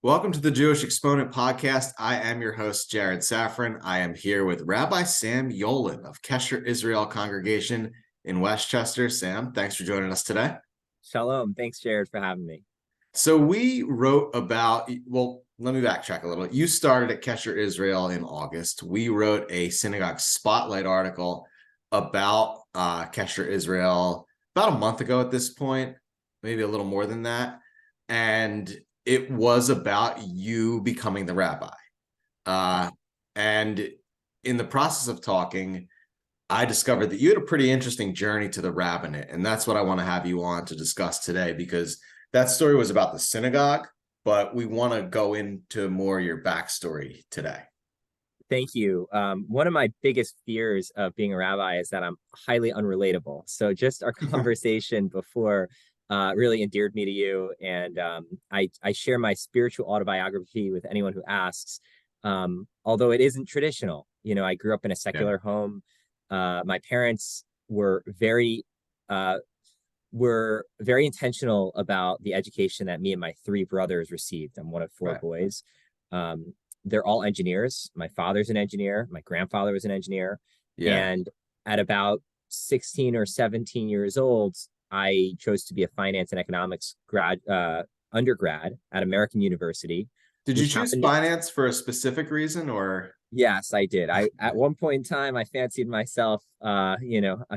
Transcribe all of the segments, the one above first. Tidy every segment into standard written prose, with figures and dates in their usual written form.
Welcome to the Jewish Exponent Podcast. I am your host, Jared Safran. I am here with Rabbi San Yolen of Kesher Israel Congregation in Westchester. Sam, thanks for joining us today. Shalom. Thanks, Jared, for having me. So we wrote about, let me backtrack a little. You started at Kesher Israel in August. We wrote a synagogue spotlight article about Kesher Israel about a month ago at this point, maybe a little more than that. And it was about you becoming the rabbi. And in the process of talking, I discovered that you had a pretty interesting journey to the rabbinate. And that's what I want to have you on to discuss today, because that story was about the synagogue, but we want to go into more your backstory today. Thank you. One of my biggest fears of being a rabbi is that I'm highly unrelatable. So just our conversation before really endeared me to you. And I share my spiritual autobiography with anyone who asks, although it isn't traditional. You know, I grew up in a secular home. My parents were very intentional about the education that me and my three brothers received. I'm one of four boys. They're all engineers. My father's an engineer. My grandfather was an engineer. And at about 16 or 17 years old, I chose to be a finance and economics undergrad at American University. Did you choose finance for a specific reason, or? Yes, I did. At one point in time, I fancied myself, I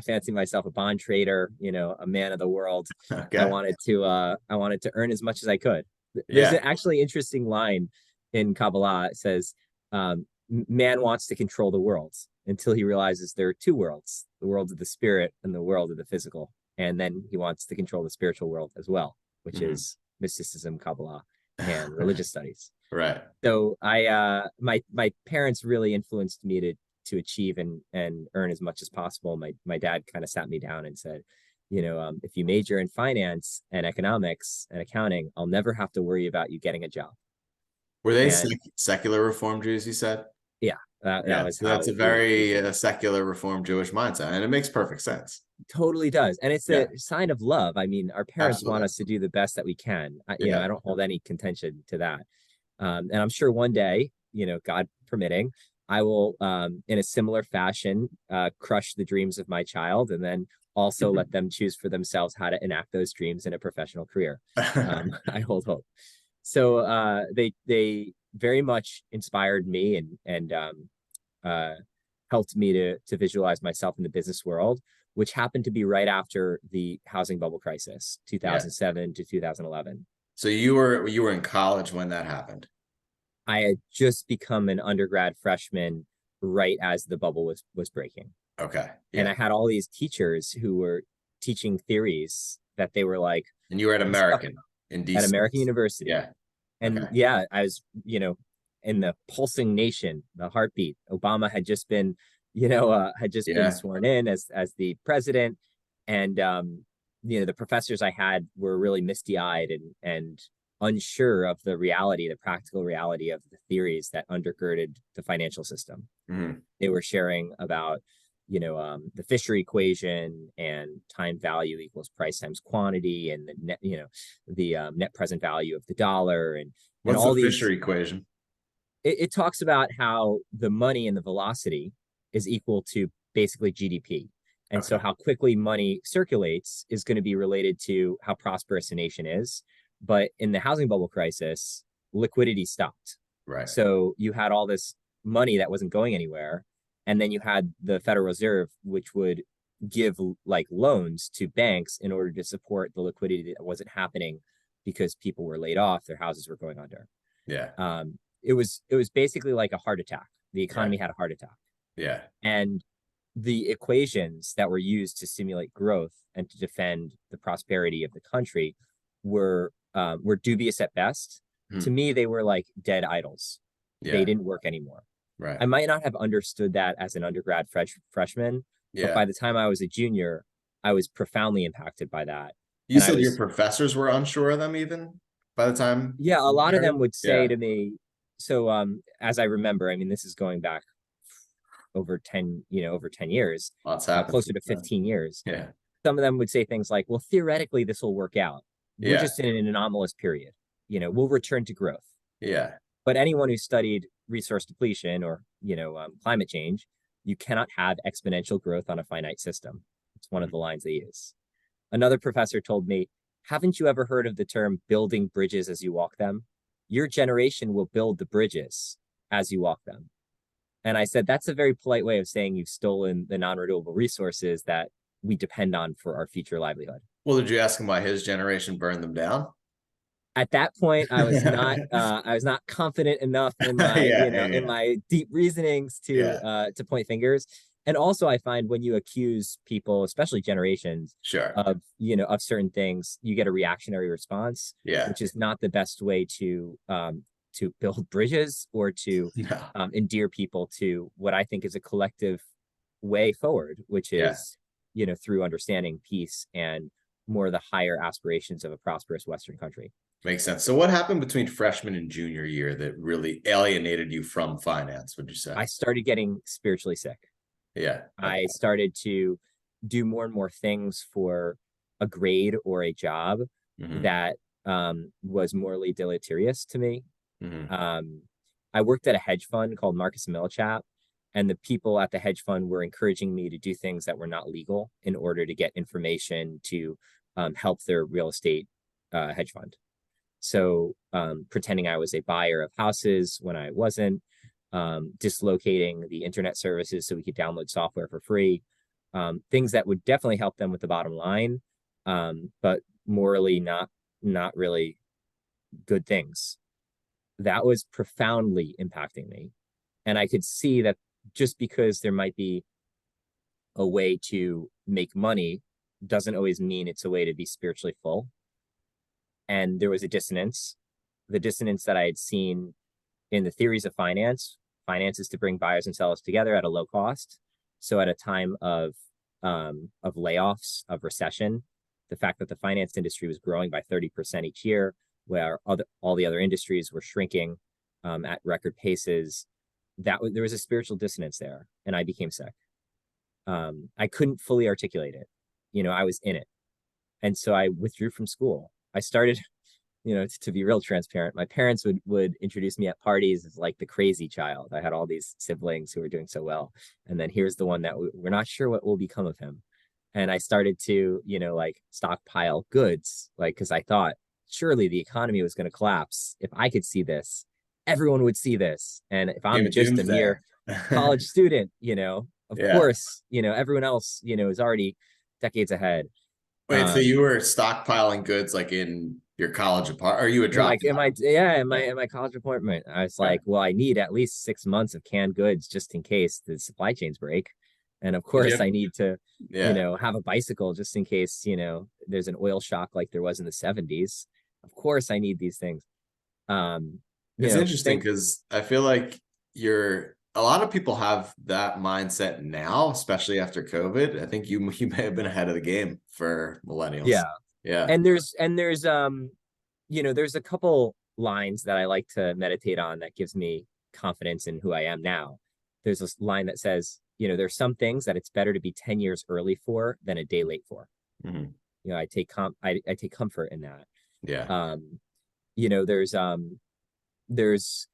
fancied myself a bond trader, a man of the world. Okay. I wanted to earn as much as I could. There's an actually interesting line in Kabbalah. It says, man wants to control the world until he realizes there are two worlds, the world of the spirit and the world of the physical. And then he wants to control the spiritual world as well, which is mysticism, Kabbalah, and religious studies. Right. So my parents really influenced me to achieve and earn as much as possible. My dad kind of sat me down and said, if you major in finance and economics and accounting, I'll never have to worry about you getting a job. Were they secular Reform Jews, you said? Yeah. That was that's a very secular Reform Jewish mindset, and it makes perfect sense. Totally does. And it's a sign of love. I mean, our parents want us to do the best that we can. I don't hold any contention to that. And I'm sure one day, God permitting, I will, in a similar fashion, crush the dreams of my child, and then also let them choose for themselves how to enact those dreams in a professional career. I hold hope. So they very much inspired me and helped me to visualize myself in the business world, which happened to be right after the housing bubble crisis, 2007 to 2011. So you were in college when that happened? I had just become an undergrad freshman right as the bubble was breaking. Okay. Yeah. And I had all these teachers who were teaching theories that they were like. And you were at American in DC. At American University. Yeah. And I was, in the pulsing nation, the heartbeat. Obama had just been, been sworn in as the president. And, the professors I had were really misty-eyed and unsure of the practical reality of the theories that undergirded the financial system. They were sharing about, the Fisher equation and time value equals price times quantity, and the net, the net present value of the dollar, and what's all the Fisher equation? It talks about how the money and the velocity is equal to basically GDP. And so how quickly money circulates is going to be related to how prosperous a nation is. But in the housing bubble crisis, liquidity stopped. Right. So you had all this money that wasn't going anywhere. And then you had the Federal Reserve, which would give like loans to banks in order to support the liquidity that wasn't happening because people were laid off, their houses were going under. Yeah. It was basically like a heart attack. The economy had a heart attack. Yeah. And the equations that were used to simulate growth and to defend the prosperity of the country were dubious at best. To me, they were like dead idols. They didn't work anymore. Right. I might not have understood that as an undergrad freshman, but by the time I was a junior, I was profoundly impacted by that. You said your professors were unsure of them even by the time? Yeah, a lot of them would say to me, so as I remember, I mean, this is going back over 10 years, closer to 15 years. Yeah. Some of them would say things like, well, theoretically, this will work out. We're just in an anomalous period. We'll return to growth. Yeah. But anyone who studied resource depletion or, climate change, you cannot have exponential growth on a finite system. It's one of the lines they use. Another professor told me, haven't you ever heard of the term building bridges as you walk them? Your generation will build the bridges as you walk them. And I said, that's a very polite way of saying you've stolen the non-renewable resources that we depend on for our future livelihood. Well, did you ask him why his generation burned them down? At that point, I was not confident enough in my, in my deep reasonings to point fingers. And also I find when you accuse people, especially generations, Sure, of, of certain things, you get a reactionary response, which is not the best way to build bridges or to no, endear people to what I think is a collective way forward, which is, through understanding peace and more of the higher aspirations of a prosperous Western country. makes sense. So what happened between freshman and junior year that really alienated you from finance, would you say? I started getting spiritually sick. Yeah. I started to do more and more things for a grade or a job that was morally deleterious to me. I worked at a hedge fund called Marcus & Millichap, and the people at the hedge fund were encouraging me to do things that were not legal in order to get information to help their real estate hedge fund. So pretending I was a buyer of houses when I wasn't, dislocating the internet services so we could download software for free, things that would definitely help them with the bottom line, but morally not really good things. That was profoundly impacting me. And I could see that just because there might be a way to make money doesn't always mean it's a way to be spiritually full. And there was a dissonance. The dissonance that I had seen in the theories of finance. Finance is to bring buyers and sellers together at a low cost. So at a time of layoffs, of recession, the fact that the finance industry was growing by 30% each year, where all the other industries were shrinking at record paces, there was a spiritual dissonance there, and I became sick. I couldn't fully articulate it. I was in it. And so I withdrew from school. I started, to be real transparent, my parents would introduce me at parties as like the crazy child. I had all these siblings who were doing so well. And then here's the one that we're not sure what will become of him. And I started to, stockpile goods, because I thought surely the economy was going to collapse. If I could see this, everyone would see this. And if I'm just a mere college student, of course, everyone else, is already decades ahead. Wait, so you were stockpiling goods like in your college apartment? Are you a drop? In my college apartment. I was like, well, I need at least 6 months of canned goods just in case the supply chains break. And of course, I need to, have a bicycle just in case, there's an oil shock like there was in the 70s. Of course, I need these things. It's interesting because I feel like a lot of people have that mindset now, especially after COVID. I think you may have been ahead of the game for millennials. Yeah. And there's there's a couple lines that I like to meditate on that gives me confidence in who I am now. There's this line that says, there's some things that it's better to be 10 years early for than a day late for. I take comfort in that. Yeah. There's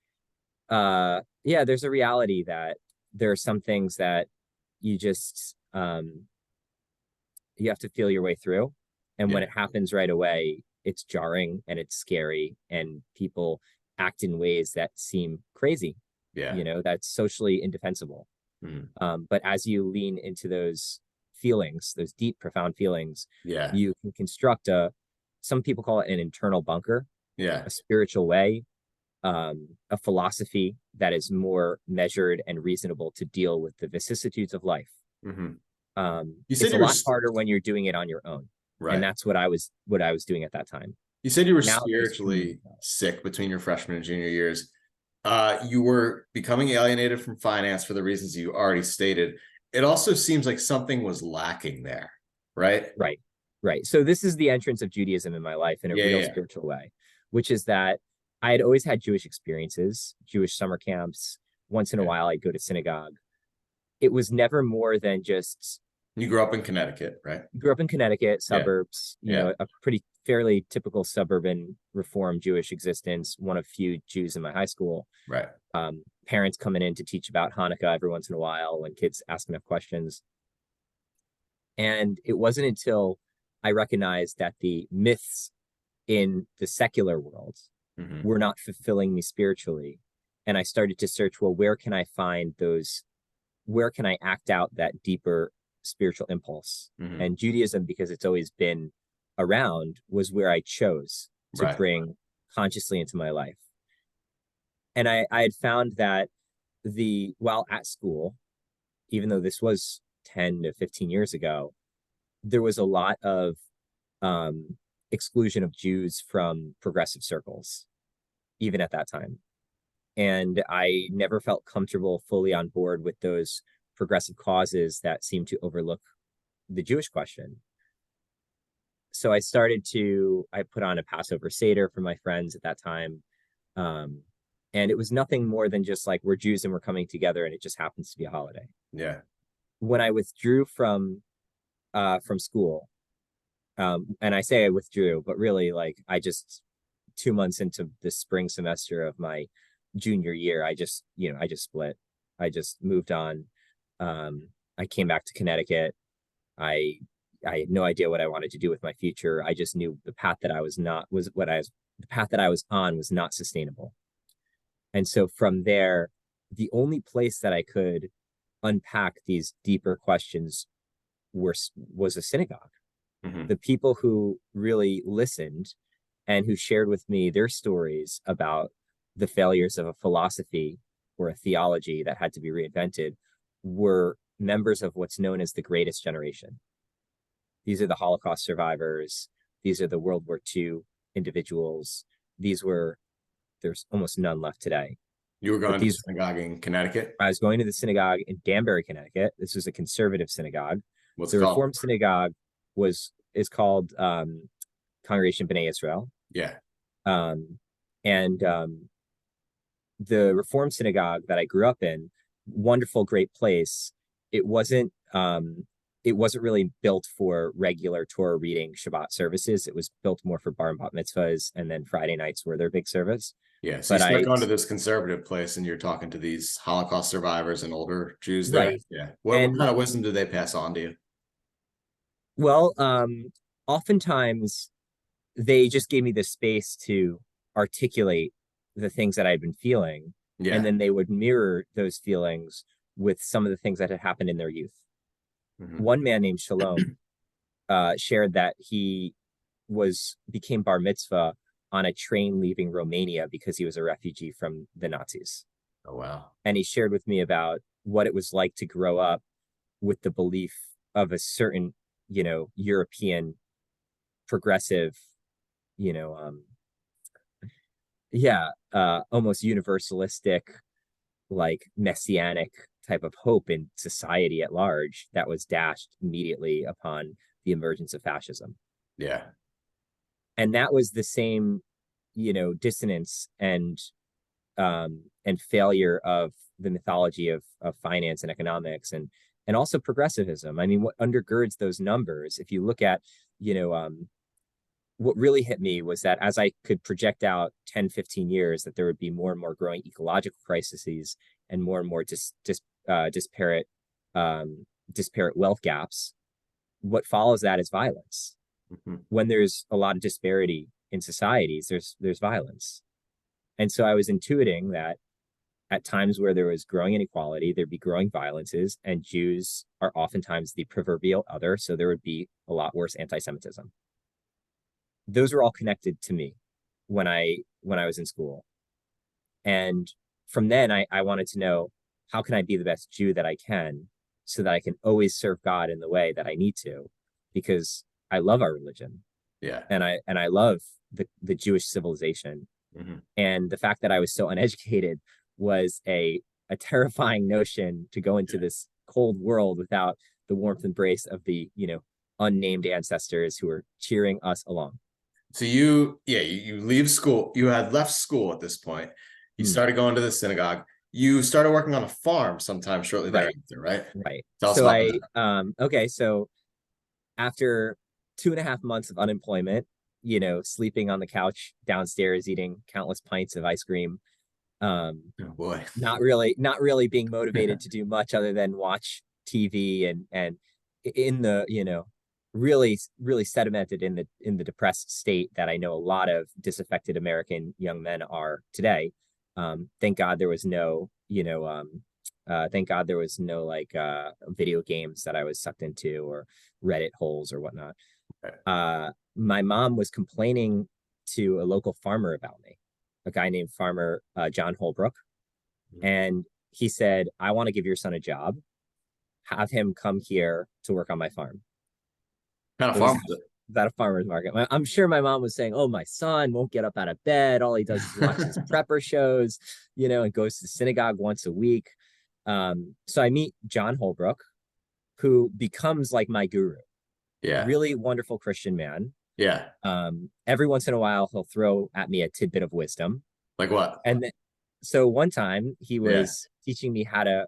a reality that there are some things that you just you have to feel your way through. And when it happens right away, it's jarring and it's scary, and people act in ways that seem crazy. That's socially indefensible. But as you lean into those feelings, those deep, profound feelings, you can construct some people call it an internal bunker, a spiritual way, a philosophy that is more measured and reasonable to deal with the vicissitudes of life. It's a lot harder when you're doing it on your own. Right. And that's what I was doing at that time. You said you were spiritually sick between your freshman and junior years. You were becoming alienated from finance for the reasons you already stated. It also seems like something was lacking there, right? Right. So this is the entrance of Judaism in my life in a real spiritual way, which is that I had always had Jewish experiences, Jewish summer camps. Once in a while, I'd go to synagogue. It was never more than just... You grew up in Connecticut, right? Grew up in Connecticut, suburbs, a pretty fairly typical suburban Reform Jewish existence, one of few Jews in my high school. Right. Parents coming in to teach about Hanukkah every once in a while when kids ask enough questions. And it wasn't until I recognized that the myths in the secular world were not fulfilling me spiritually. And I started to search, well, where can I find those? Where can I act out that deeper spiritual impulse? And Judaism, because it's always been around, was where I chose to bring consciously into my life. And I had found that while at school, even though this was 10 to 15 years ago, there was a lot of exclusion of Jews from progressive circles, even at that time. And I never felt comfortable fully on board with those progressive causes that seem to overlook the Jewish question. So I put on a Passover Seder for my friends at that time. And it was nothing more than just like, we're Jews and we're coming together, and it just happens to be a holiday. Yeah. When I withdrew from school, and I say I withdrew, but really, like, 2 months into the spring semester of my junior year, I just split. I just moved on. I came back to Connecticut. I had no idea what I wanted to do with my future. I just knew the path that I was on was not sustainable. And so from there, the only place that I could unpack these deeper questions was a synagogue. The people who really listened and who shared with me their stories about the failures of a philosophy or a theology that had to be reinvented were members of what's known as the greatest generation. These are the Holocaust survivors. These are the World War II individuals. There's almost none left today. You were going to the synagogue in Connecticut? I was going to the synagogue in Danbury, Connecticut. This was a conservative synagogue. What's the it called? Reformed synagogue is called Congregation B'nai Israel. Yeah. The Reformed synagogue that I grew up in, wonderful, great place. It wasn't really built for regular Torah reading Shabbat services. It was built more for bar and bat mitzvahs, and then Friday nights were their big service. Yeah, so you start going to this conservative place and you're talking to these Holocaust survivors and older Jews there. Right. Yeah. What kind of wisdom do they pass on to you? Well, oftentimes they just gave me the space to articulate the things that I'd been feeling. Yeah. And then they would mirror those feelings with some of the things that had happened in their youth. One man named Shalom shared that he became bar mitzvah on a train leaving Romania because he was a refugee from the Nazis. Oh, wow. And he shared with me about what it was like to grow up with the belief of a certain, European progressive, almost universalistic, like messianic type of hope in society at large that was dashed immediately upon the emergence of fascism. Yeah. And that was the same, dissonance and failure of the mythology of finance and economics and also progressivism. I mean, what undergirds those numbers, if you look at, what really hit me was that as I could project out 10, 15 years, that there would be more and more growing ecological crises and more disparate wealth gaps. What follows that is violence. When there's a lot of disparity in societies, there's violence. And so I was intuiting that at times where there was growing inequality, there'd be growing violences, and Jews are oftentimes the proverbial other, so there would be a lot worse anti-Semitism. Those were all connected to me when I was in school. And from then I wanted to know, how can I be the best Jew that I can so that I can always serve God in the way that I need to, because I love our religion. Yeah. And I love the Jewish civilization. And the fact that I was so uneducated was a terrifying notion to go into this cold world without the warmth embrace of the, unnamed ancestors who were cheering us along. So you leave school. You had left school at this point. You started going to the synagogue. You started working on a farm sometime shortly thereafter, right? Right. Tell us about that. Okay. So after 2.5 months of unemployment, sleeping on the couch downstairs, eating countless pints of ice cream. Oh boy. Not really being motivated to do much other than watch TV, and in the, really, really sedimented in the depressed state that I know a lot of disaffected American young men are today. Thank God there was no, thank God there was no like video games that I was sucked into, or Reddit holes or whatnot. My mom was complaining to a local farmer about me, a guy named Farmer John Holbrook. And he said, I want to give your son a job, have him come here to work on my farm. Kind of It was farm was it? at a farmer's market. I'm sure my mom was saying, oh, my son won't get up out of bed. All he does is watch his prepper shows, and goes to synagogue once a week. So I meet John Holbrook, who becomes like my guru. Yeah. Really wonderful Christian man. Yeah. Every once in a while, he'll throw at me a tidbit of wisdom. Like what? And then, so one time he was teaching me how to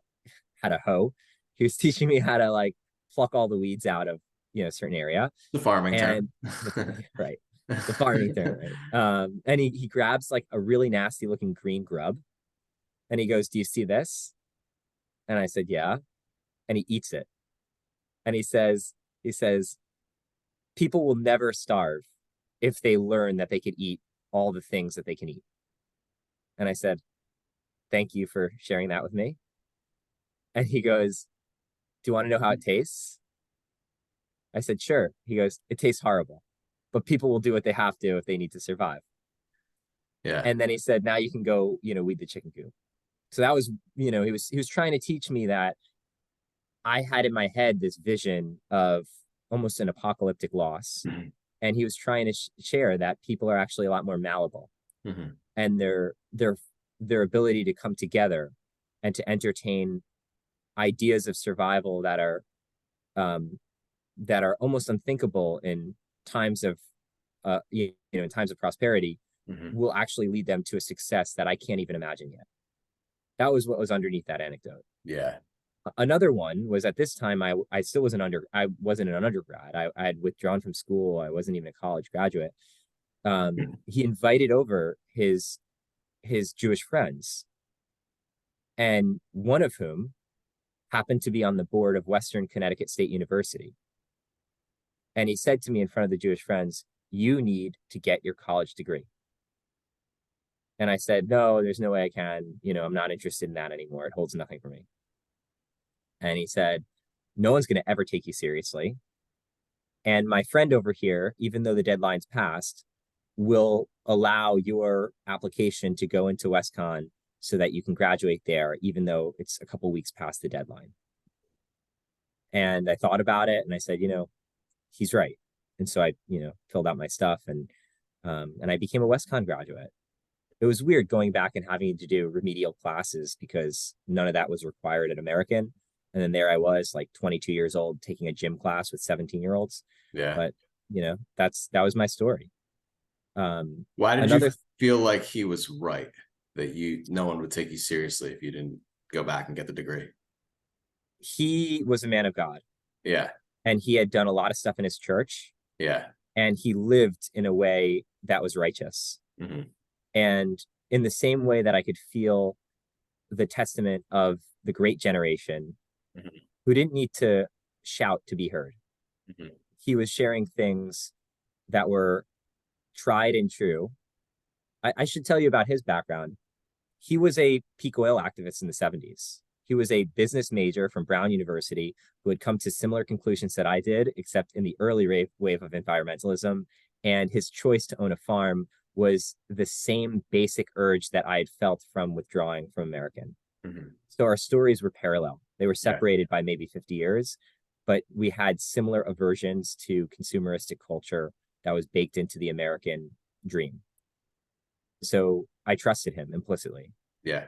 hoe. He was teaching me how to like pluck all the weeds out of a certain area. The farming term. Right. The farming term, right. And he grabs like a really nasty looking green grub, and he goes, do you see this? And I said, yeah. And he eats it. And he says, people will never starve if they learn that they could eat all the things that they can eat. And I said, thank you for sharing that with me. And he goes, do you want to know how it tastes? I said, sure. He goes, it tastes horrible, but people will do what they have to if they need to survive. Yeah. And then he said, now you can go, weed the chicken coop. So that was, he was trying to teach me that I had in my head this vision of almost an apocalyptic loss. Mm-hmm. And he was trying to share that people are actually a lot more malleable. Mm-hmm. And their ability to come together and to entertain ideas of survival that are almost unthinkable in times of in times of prosperity, will actually lead them to a success that I can't even imagine yet. That was what was underneath that anecdote. Yeah. Another one was, at this time I still wasn't an undergrad. I had withdrawn from school. I wasn't even a college graduate. He invited over his Jewish friends, and one of whom happened to be on the board of Western Connecticut State University. And he said to me in front of the Jewish friends, you need to get your college degree. And I said, no, there's no way I can. I'm not interested in that anymore. It holds nothing for me. And he said, no one's going to ever take you seriously. And my friend over here, even though the deadline's passed, will allow your application to go into WestCon so that you can graduate there, even though it's a couple weeks past the deadline. And I thought about it, and I said, he's right. And so I, filled out my stuff, and I became a WestCon graduate. It was weird going back and having to do remedial classes because none of that was required at American. And then there I was, like 22 years old, taking a gym class with 17-year-olds. Yeah. But, that was my story. Why did you feel like he was right, that no one would take you seriously if you didn't go back and get the degree? He was a man of God. Yeah. And he had done a lot of stuff in his church. Yeah. And he lived in a way that was righteous. Mm-hmm. And in the same way that I could feel the testament of the great generation, who didn't need to shout to be heard. He was sharing things that were tried and true. I should tell you about his background. He was a peak oil activist in the 70s. He was a business major from Brown University who had come to similar conclusions that I did, except in the early wave of environmentalism. And his choice to own a farm was the same basic urge that I had felt from withdrawing from American. So our stories were parallel. They were separated by maybe 50 years, but we had similar aversions to consumeristic culture that was baked into the American dream. So I trusted him implicitly. Yeah.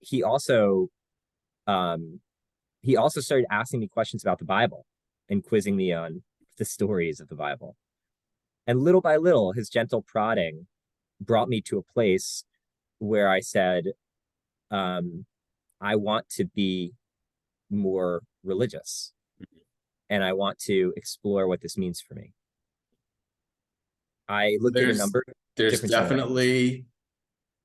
He also started asking me questions about the Bible and quizzing me on the stories of the Bible. And little by little, his gentle prodding brought me to a place where I said, I want to be more religious, and I want to explore what this means for me. I So looked at a number of there's different scenarios. definitely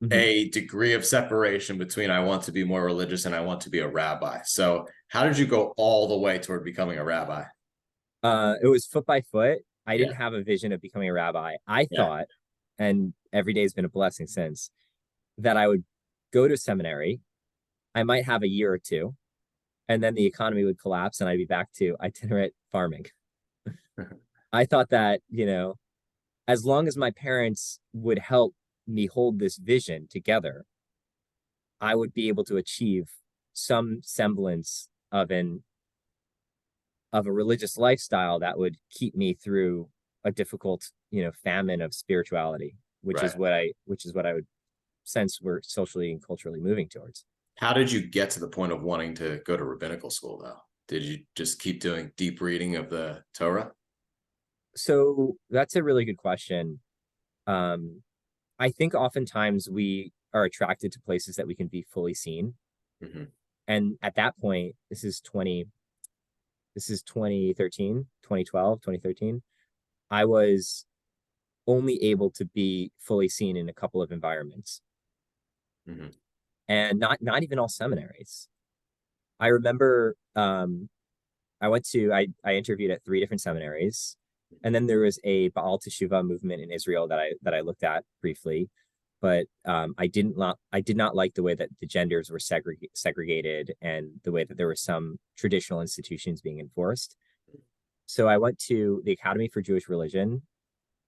Mhm. a degree of separation between I want to be more religious and I want to be a rabbi. So how did you go all the way toward becoming a rabbi? It was foot by foot. I Yeah, didn't have a vision of becoming a rabbi. I yeah, thought, and every day has been a blessing since, that I would go to seminary. I might have a year or two, and then the economy would collapse and I'd be back to itinerant farming. I thought that, as long as my parents would help me hold this vision together, I would be able to achieve some semblance of a religious lifestyle that would keep me through a difficult, famine of spirituality, right. which is what I would sense we're socially and culturally moving towards. How did you get to the point of wanting to go to rabbinical school, though? Did you just keep doing deep reading of the Torah? So that's a really good question. Um, I think oftentimes we are attracted to places that we can be fully seen. Hmm. And at that point, this is 2013, 2012, 2013. I was only able to be fully seen in a couple of environments, Hmm. and not even all seminaries. I remember I interviewed at three different seminaries, and then there was a Baal Teshuvah movement in Israel that I looked at briefly, but I did not like the way that the genders were segregated and the way that there were some traditional institutions being enforced. So I went to the Academy for Jewish Religion,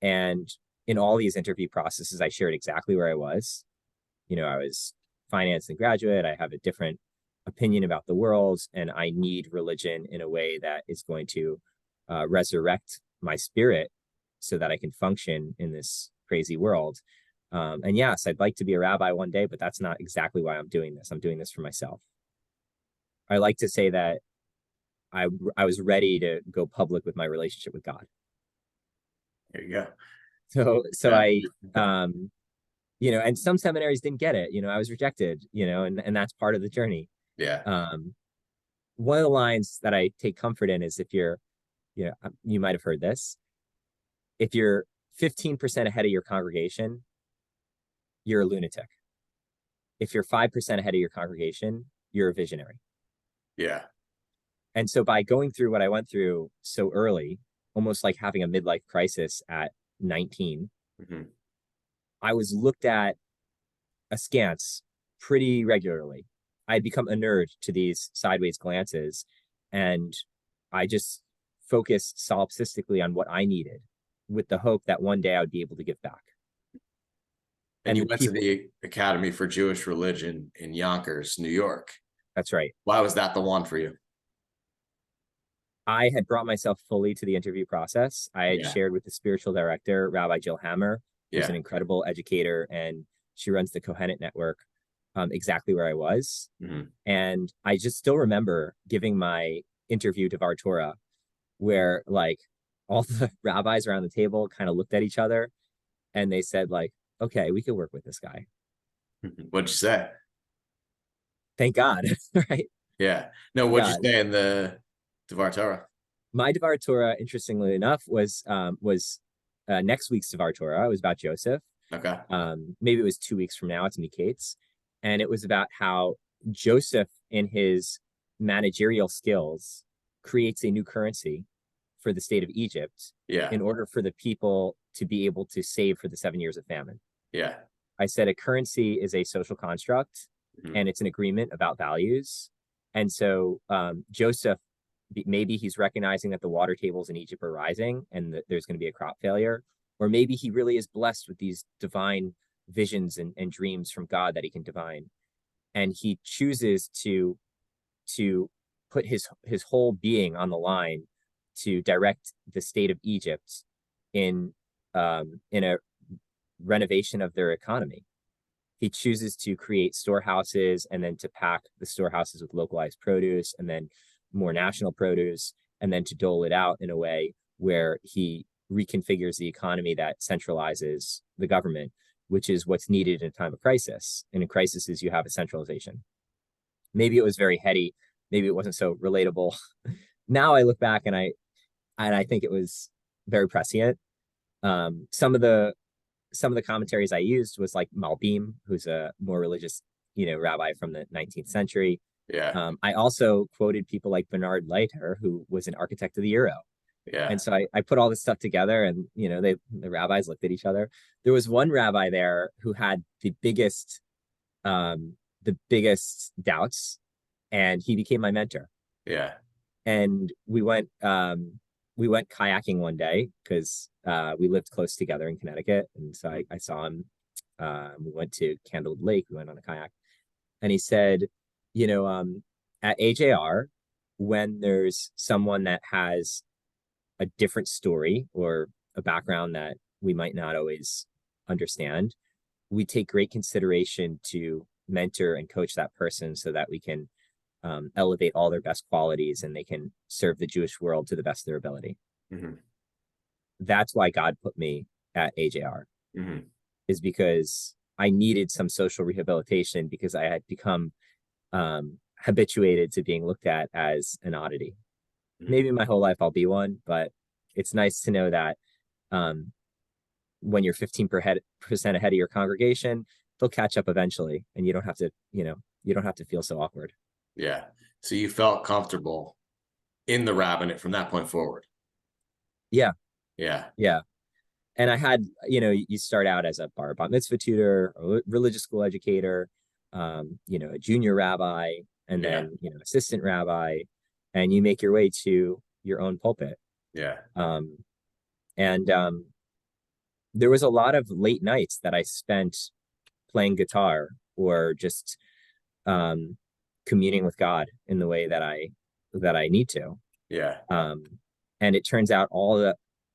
and in all these interview processes, I shared exactly where I was. I was finance and graduate. I have a different opinion about the world, and I need religion in a way that is going to resurrect my spirit so that I can function in this crazy world. And yes, I'd like to be a rabbi one day, but that's not exactly why I'm doing this. I'm doing this for myself. I like to say that I was ready to go public with my relationship with God. There you go. So Yeah. I and some seminaries didn't get it. I was rejected, and that's part of the journey. Yeah. Um, One of the lines that I take comfort in is if you might have heard this, if you're 15% ahead of your congregation, you're a lunatic. If you're 5% ahead of your congregation, you're a visionary. Yeah. And so by going through what I went through so early, almost like having a midlife crisis at 19, Hmm. I was looked at askance pretty regularly. I had become inured to these sideways glances, and I just focused solipsistically on what I needed with the hope that one day I would be able to give back. And And you the went to people, the Academy for Jewish Religion in Yonkers, New York. that's right. Why was that the one for you? I had brought myself fully to the interview process. I had Yeah. shared with the spiritual director, Rabbi Jill Hammer, who's Yeah. an incredible educator, and she runs the Kohenet Network, exactly where I was. Hmm. And I just still remember giving my interview to Var Torah, where like all the rabbis around the table kind of looked at each other and they said, like, okay, we could work with this guy. What'd you say? Thank God. Right. Yeah. No, Thank what'd you God. say in the Devar Torah? My Devar Torah, interestingly enough, was next week's Devar Torah. It was about Joseph. Okay. Maybe it was 2 weeks from now. It's Miketz. And it was about how Joseph, in his managerial skills, creates a new currency for the state of Egypt Yeah. in order for the people to be able to save for the 7 years of famine. Yeah. I said a currency is a social construct Hmm. and it's an agreement about values. And so Joseph, maybe he's recognizing that the water tables in Egypt are rising and that there's going to be a crop failure. Or maybe he really is blessed with these divine visions and dreams from God that he can divine. And he chooses to put his whole being on the line to direct the state of Egypt in a renovation of their economy. He chooses to create storehouses and then to pack the storehouses with localized produce and then more national produce and then to dole it out in a way where he reconfigures the economy that centralizes the government, which is what's needed in a time of crisis. And in crises, you have a centralization. Maybe it was very heady. Maybe it wasn't so relatable. Now I look back and I think it was very prescient. Some of the commentaries I used was like Malbim, who's a more religious, rabbi from the 19th century. Yeah. I also quoted people like Bernard Leiter, who was an architect of the euro. Yeah. And so I put all this stuff together, and the rabbis looked at each other. There was one rabbi there who had the biggest doubts, and he became my mentor. Yeah. And we went kayaking one day because we lived close together in Connecticut, and so I saw him. We went to Candlewood Lake. We went on a kayak, and he said, at AJR, when there's someone that has a different story or a background that we might not always understand, we take great consideration to mentor and coach that person so that we can elevate all their best qualities and they can serve the Jewish world to the best of their ability. Mm-hmm. That's why God put me at AJR, Mm-hmm. is because I needed some social rehabilitation because I had become habituated to being looked at as an oddity. Mm-hmm. Maybe my whole life I'll be one, but it's nice to know that when you're 15% ahead of your congregation, they'll catch up eventually, and you don't have to, you don't have to feel so awkward. Yeah. So you felt comfortable in the rabbinate from that point forward. Yeah. Yeah. Yeah. And I had, you start out as a bar mitzvah tutor, a religious school educator, a junior rabbi, and Yeah. then, assistant rabbi, and you make your way to your own pulpit. Yeah. And there was a lot of late nights that I spent playing guitar or just communing with God in the way that I need to. Yeah. And it turns out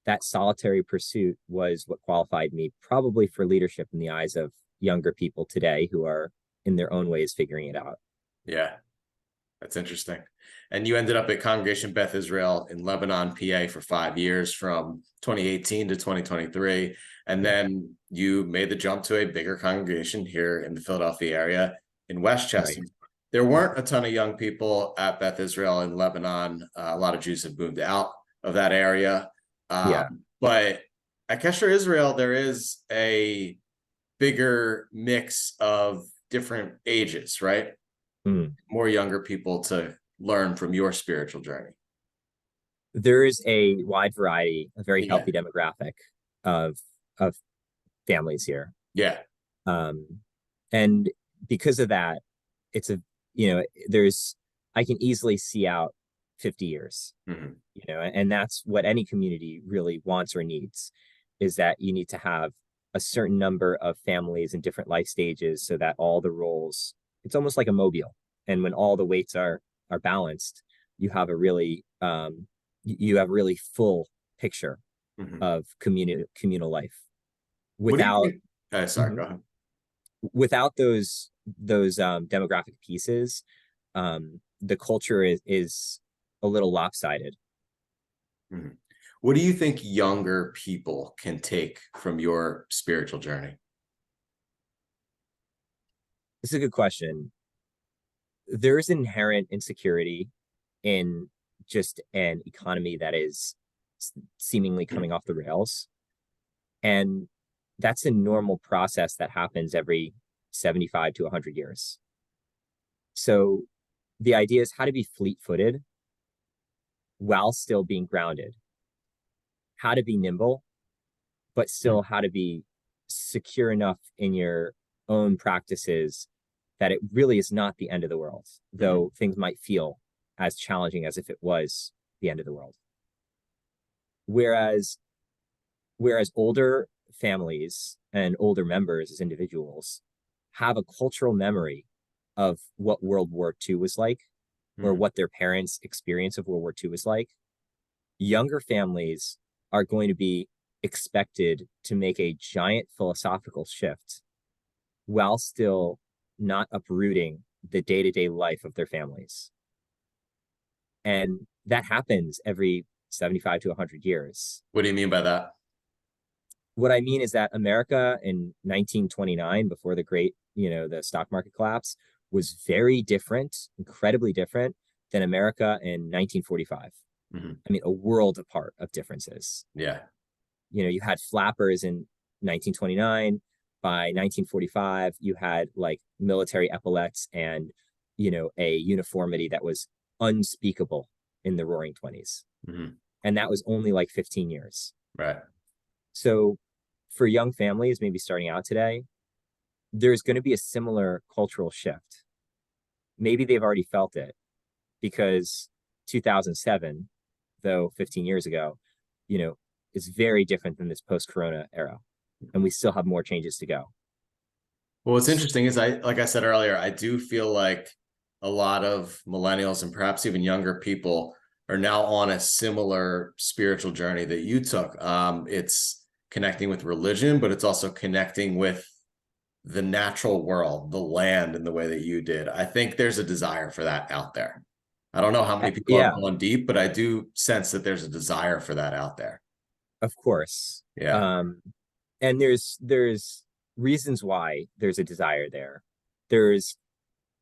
that solitary pursuit was what qualified me probably for leadership in the eyes of younger people today who are in their own ways figuring it out. Yeah. That's interesting. And you ended up at Congregation Beth Israel in Lebanon, PA for 5 years from 2018 to 2023. And then you made the jump to a bigger congregation here in the Philadelphia area in Westchester. Right. There weren't a ton of young people at Beth Israel in Lebanon. A lot of Jews have moved out of that area. Yeah. But at Kesher Israel, there is a bigger mix of different ages, right? Mm. More younger people to learn from your spiritual journey. There is a wide variety, a very Yeah. healthy demographic of families here. Yeah. And because of that, it's I can easily see out 50 years, Mm-hmm. And that's what any community really wants or needs, is that you need to have a certain number of families in different life stages so that all the roles, it's almost like a mobile. And when all the weights are balanced, you have a really full picture Mm-hmm. of communal life. Sorry, Mhm. go ahead. Without those demographic pieces, the culture is a little lopsided. Mm-hmm. What do you think younger people can take from your spiritual journey? It's a good question. There is inherent insecurity in just an economy that is seemingly coming off the rails. And that's a normal process that happens every 75 to 100 years. So the idea is how to be fleet-footed while still being grounded, how to be nimble, but still how to be secure enough in your own practices that it really is not the end of the world, though things might feel as challenging as if it was the end of the world. Whereas older families and older members as individuals have a cultural memory of what World War II was like, or what their parents' experience of World War II was like, younger families are going to be expected to make a giant philosophical shift while still not uprooting the day-to-day life of their families. And that happens every 75 to 100 years. What do you mean by that? What I mean is that America in 1929, before the great, the stock market collapse, was very different, incredibly different than America in 1945. Mm-hmm. I mean, a world apart of differences. Yeah. You had flappers in 1929. By 1945, you had like military epaulets and, a uniformity that was unspeakable in the Roaring 20s. Mhm. And that was only like 15 years. Right. So for young families, maybe starting out today, there's going to be a similar cultural shift. Maybe they've already felt it because 2007, though 15 years ago, is very different than this post-corona era. And we still have more changes to go. Well, what's interesting is like I said earlier, I do feel like a lot of millennials and perhaps even younger people are now on a similar spiritual journey that you took. It's connecting with religion, but it's also connecting with the natural world, the land, in the way that you did. I think there's a desire for that out there. I don't know how many people have Yeah, gone deep, but I do sense that there's a desire for that out there. of course. Yeah. And there's reasons why there's a desire there. There's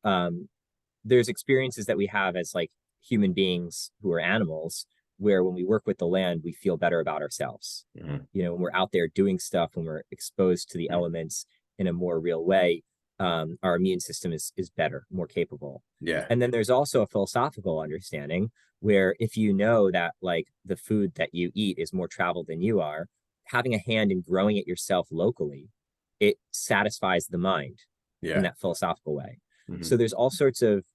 um there's experiences that we have as like human beings who are animals where when we work with the land we feel better about ourselves. Mhm. When we're out there doing stuff, when we're exposed to the elements in a more real way, our immune system is better, more capable. Yeah. And then there's also a philosophical understanding where if you know that like the food that you eat is more traveled than you are, having a hand in growing it yourself locally, it satisfies the mind in Yeah. that philosophical way. So Mhm. there's all sorts of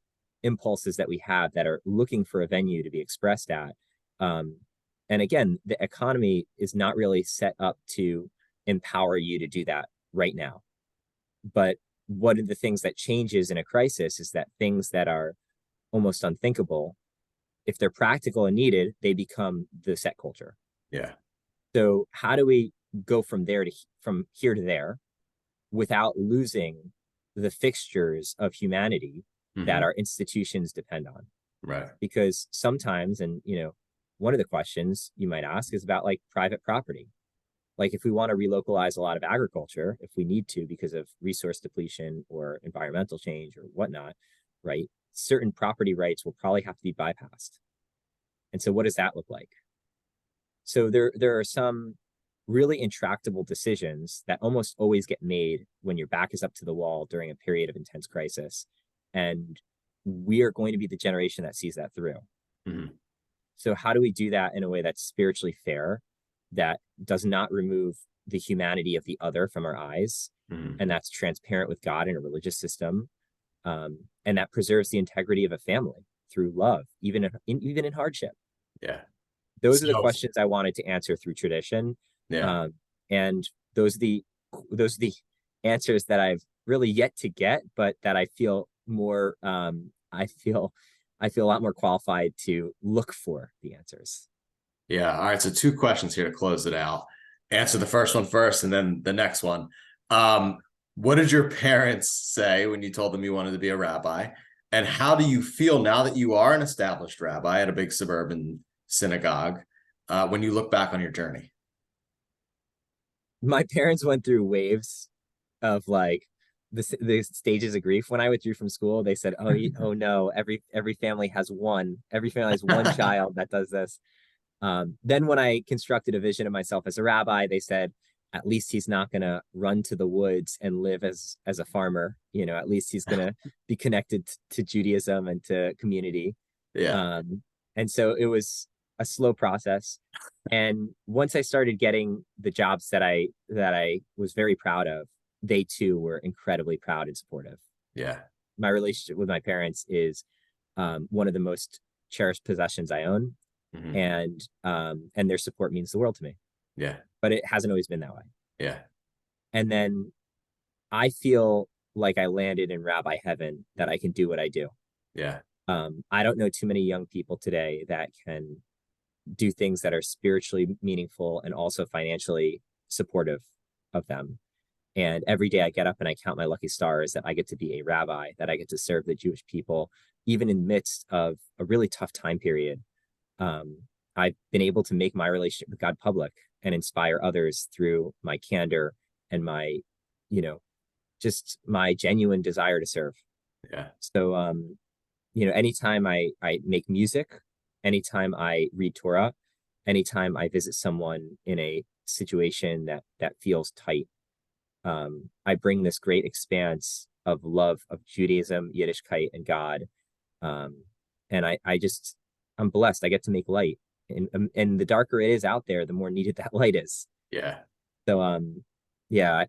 impulses that we have that are looking for a venue to be expressed at. Um, and again, the economy is not really set up to empower you to do that right now. But one of the things that changes in a crisis is that things that are almost unthinkable, if they're practical and needed, they become the set culture. Yeah. So how do we go from here to there without losing the fixtures of humanity that Mhm. our institutions depend on? Right. Because sometimes, and one of the questions you might ask is about like private property. Like if we want to relocalize a lot of agriculture, if we need to because of resource depletion or environmental change or whatnot, right? Certain property rights will probably have to be bypassed. And so what does that look like? So there are some really intractable decisions that almost always get made when your back is up to the wall during a period of intense crisis. And we are going to be the generation that sees that through. Mhm. So how do we do that in a way that's spiritually fair, that does not remove the humanity of the other from our eyes, Mhm. and that's transparent with God in a religious system, and that preserves the integrity of a family through love, even in hardship? Yeah. Those are the So, questions I wanted to answer through tradition, yeah. um, and those are the answers that I've really yet to get, but that I feel more. I feel a lot more qualified to look for the answers. Yeah. All right. So two questions here to close it out. Answer the first one first and then the next one. Um, what did your parents say when you told them you wanted to be a rabbi? And how do you feel now that you are an established rabbi at a big suburban synagogue, when you look back on your journey? My parents went through waves of like the stages of grief. When I withdrew from school, they said, "Oh, oh no, every family has one child that does this." Then when I constructed a vision of myself as a rabbi, they said, "At least he's not going to run to the woods and live as a farmer. At least he's going to be connected to Judaism and to community." Yeah. Um, and so it was a slow process. And once I started getting the jobs that I was very proud of, they too were incredibly proud and supportive. Yeah. My relationship with my parents is one of the most cherished possessions I own, Mhm. and their support means the world to me. Yeah. But it hasn't always been that way. Yeah. And then I feel like I landed in rabbi heaven, that I can do what I do. Yeah. I don't know too many young people today that can do things that are spiritually meaningful and also financially supportive of them. And every day I get up and I count my lucky stars that I get to be a rabbi, that I get to serve the Jewish people, even in the midst of a really tough time period. Um, I've been able to make my relationship with God public and inspire others through my candor and my, you know, just my genuine desire to serve. Yeah. So, anytime I make music, anytime I read Torah, anytime I visit someone in a situation that feels tight. I bring this great expanse of love of Judaism, Yiddishkeit, and God. And I'm blessed. I get to make light, and the darker it is out there, the more needed that light is. Yeah. So yeah,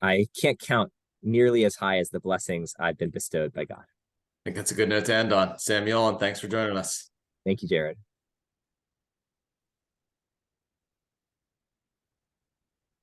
I can't count nearly as high as the blessings I've been bestowed by God. I think that's a good note to end on. Sam Yolen, thanks for joining us. Thank you, Jared.